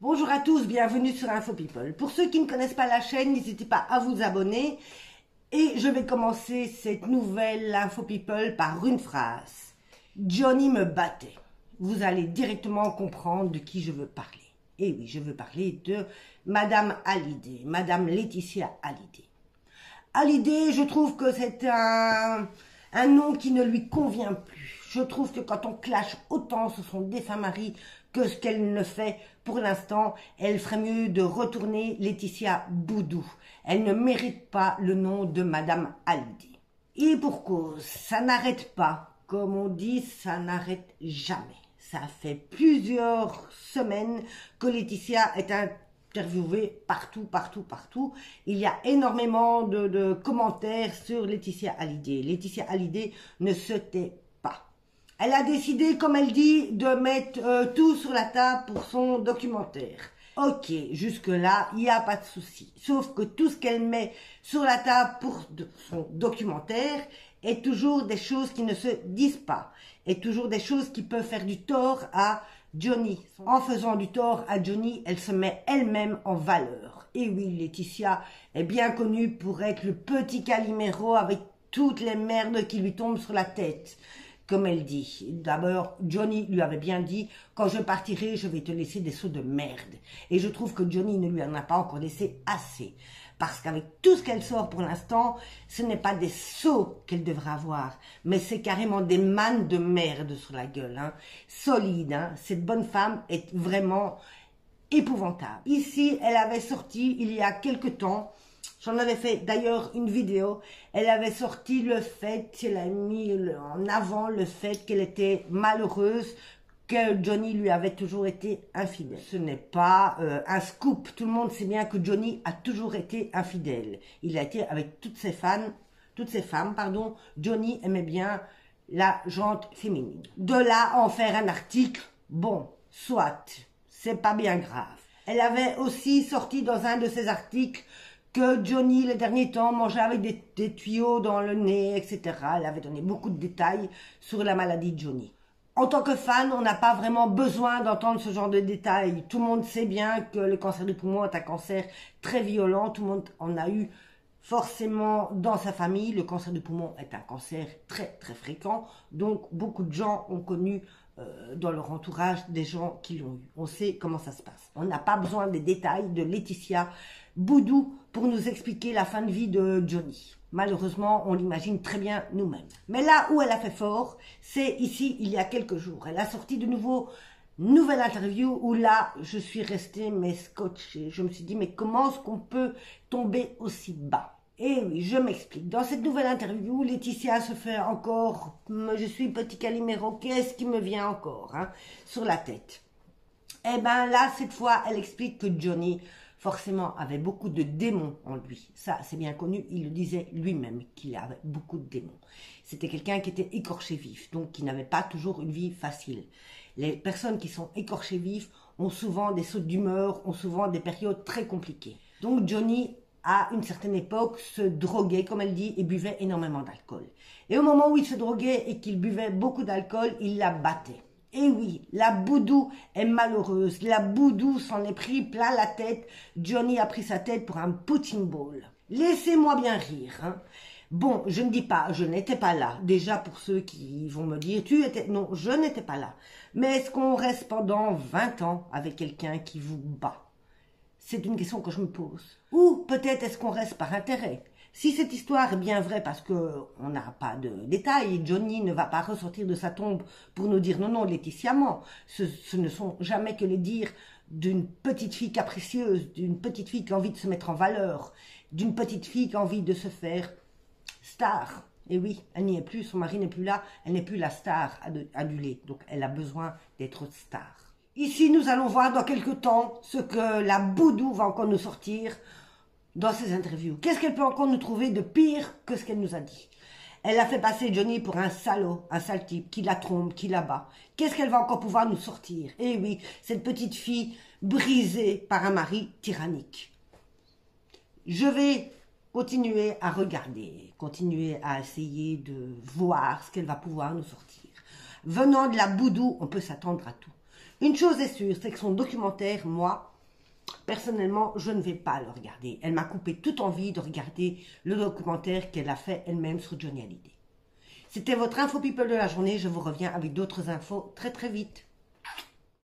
Bonjour à tous, bienvenue sur Info People. Pour ceux qui ne connaissent pas la chaîne, n'hésitez pas à vous abonner. Et je vais commencer cette nouvelle Info People par une phrase. Johnny me battait. Vous allez directement comprendre de qui je veux parler. Et oui, je veux parler de Madame Hallyday, Madame Laetitia Hallyday. Hallyday, je trouve que c'est un nom qui ne lui convient plus. Je trouve que quand on clash autant sur son défunt mari que ce qu'elle ne fait pour l'instant, elle ferait mieux de retourner Laetitia Boudou. Elle ne mérite pas le nom de Madame Hallyday. Et pour cause, ça n'arrête pas. Comme on dit, ça n'arrête jamais. Ça fait plusieurs semaines que Laetitia est interviewée partout. Il y a énormément de commentaires sur Laetitia Hallyday. Laetitia Hallyday ne se tait pas. Elle a décidé, comme elle dit, de mettre tout sur la table pour son documentaire. Ok, jusque-là, il n'y a pas de souci. Sauf que tout ce qu'elle met sur la table pour son documentaire est toujours des choses qui ne se disent pas. Est toujours des choses qui peuvent faire du tort à Johnny. En faisant du tort à Johnny, elle se met elle-même en valeur. Et oui, Laetitia est bien connue pour être le petit Calimero avec toutes les merdes qui lui tombent sur la tête. Comme elle dit. D'abord, Johnny lui avait bien dit, quand je partirai, je vais te laisser des seaux de merde. Et je trouve que Johnny ne lui en a pas encore laissé assez. Parce qu'avec tout ce qu'elle sort pour l'instant, ce n'est pas des seaux qu'elle devrait avoir, mais c'est carrément des mannes de merde sur la gueule. Hein. Solide, hein. Cette bonne femme est vraiment épouvantable. Ici, elle avait sorti, il y a quelque temps, j'en avais fait d'ailleurs une vidéo, elle avait sorti le fait, elle a mis en avant le fait qu'elle était malheureuse, que Johnny lui avait toujours été infidèle. Ce n'est pas un scoop, tout le monde sait bien que Johnny a toujours été infidèle. Il a été avec toutes ses femmes, Johnny aimait bien la gente féminine. De là à en faire un article, bon, soit, c'est pas bien grave. Elle avait aussi sorti dans un de ses articles que Johnny, les derniers temps, mangeait avec des tuyaux dans le nez, etc. Elle avait donné beaucoup de détails sur la maladie de Johnny. En tant que fan, on n'a pas vraiment besoin d'entendre ce genre de détails. Tout le monde sait bien que le cancer du poumon est un cancer très violent. Tout le monde en a eu forcément dans sa famille. Le cancer du poumon est un cancer très fréquent. Donc, beaucoup de gens ont connu dans leur entourage des gens qui l'ont eu. On sait comment ça se passe. On n'a pas besoin des détails de Laetitia Boudou pour nous expliquer la fin de vie de Johnny. Malheureusement, on l'imagine très bien nous-mêmes. Mais là où elle a fait fort, c'est ici, il y a quelques jours. Elle a sorti de nouveau une nouvelle interview où là, je suis restée mais scotchée. Je me suis dit, mais comment est-ce qu'on peut tomber aussi bas? Et oui, je m'explique. Dans cette nouvelle interview, Laetitia se fait encore, je suis petit Calimero, qu'est-ce qui me vient encore sur la tête? Eh bien là, cette fois, elle explique que Johnny, forcément, avait beaucoup de démons en lui. Ça, c'est bien connu, il le disait lui-même, qu'il avait beaucoup de démons. C'était quelqu'un qui était écorché vif, donc qui n'avait pas toujours une vie facile. Les personnes qui sont écorchées vifs ont souvent des sautes d'humeur, ont souvent des périodes très compliquées. Donc Johnny, à une certaine époque, se droguait, comme elle dit, et buvait énormément d'alcool. Et au moment où il se droguait et qu'il buvait beaucoup d'alcool, il la battait. Et oui, la Boudou est malheureuse. La Boudou s'en est pris plein la tête. Johnny a pris sa tête pour un punching ball. Laissez-moi bien rire. Hein. Bon, je ne dis pas, je n'étais pas là. Déjà, pour ceux qui vont me dire, tu étais... Non, je n'étais pas là. Mais est-ce qu'on reste pendant 20 ans avec quelqu'un qui vous bat? C'est une question que je me pose. Ou peut-être est-ce qu'on reste par intérêt? Si cette histoire est bien vraie parce qu'on n'a pas de détails, Johnny ne va pas ressortir de sa tombe pour nous dire non, Laetitia ment. Ce ne sont jamais que les dires d'une petite fille capricieuse, d'une petite fille qui a envie de se mettre en valeur, d'une petite fille qui a envie de se faire star. Et oui, elle n'y est plus, son mari n'est plus là, elle n'est plus la star adulée, donc elle a besoin d'être star. Ici, nous allons voir dans quelques temps ce que la Boudou va encore nous sortir dans ses interviews. Qu'est-ce qu'elle peut encore nous trouver de pire que ce qu'elle nous a dit? Elle a fait passer Johnny pour un salaud, un sale type, qui la trompe, qui la bat. Qu'est-ce qu'elle va encore pouvoir nous sortir? Eh oui, cette petite fille brisée par un mari tyrannique. Je vais continuer à regarder, continuer à essayer de voir ce qu'elle va pouvoir nous sortir. Venant de la Boudou, on peut s'attendre à tout. Une chose est sûre, c'est que son documentaire, moi, Personnellement, je ne vais pas le regarder. Elle m'a coupé toute envie de regarder le documentaire qu'elle a fait elle-même sur Johnny Hallyday. C'était votre Info People de la journée. Je vous reviens avec d'autres infos très très vite.